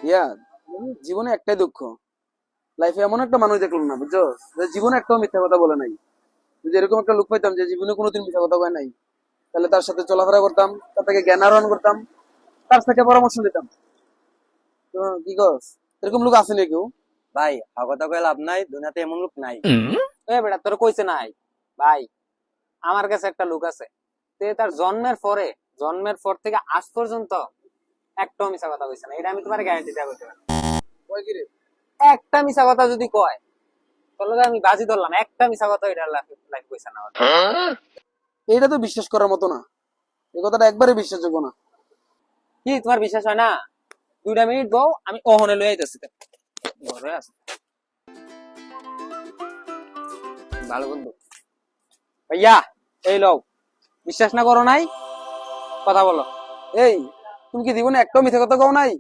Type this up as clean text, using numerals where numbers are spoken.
ইয়া জীবনে একটাই দুঃখ, লাইফে এমন একটা মানুষ দেখলাম না বুঝছো, যে জীবনে একটাও মিথ্যা কথা বলে নাই। যদি এরকম একটা লোক পাইতাম যে জীবনে কোনোদিন মিথ্যা কথা কয় নাই, তাহলে তার সাথে চলাফেরা করতাম, তার থেকে জ্ঞান আহরণ করতাম, তার থেকে পরামর্শ দিতাম। তো কি কস, এরকম লোক আছে না কেউ? ভাই কথা কয়ে লাভ নাই, দুনিয়াতে এমন লোক নাই। এ বেটা তোর কইছে নাই ভাই, আমার কাছে একটা লোক আছে, তে তার জন্মের পর থেকে আজ পর্যন্ত একটাও মিছা কথা কইছে না, এটা আমি তোমার গ্যারান্টি দেবো। কয় কি রে? একটা মিছা কথা যদি কয়, তাহলে আমি বাজি ধরলাম একটা মিছা কথা এটা লাইফ কইছে না। এইটা তো বিশ্বাস করার মতো না, এই কথাটা একবারে বিশ্বাসযোগ্য না। কি তোমার বিশ্বাস হয় না? 2টা মিনিট দাও, আমি ওহনে লয়ে আইতাছি। ঘরে আছে ভালো বন্ধু ভাইয়া, এই লও, বিশ্বাস না করো নাই, কথা বলো। এই, তুমি কি জীবনে একটাও মিথ্যা কথা কও নাই?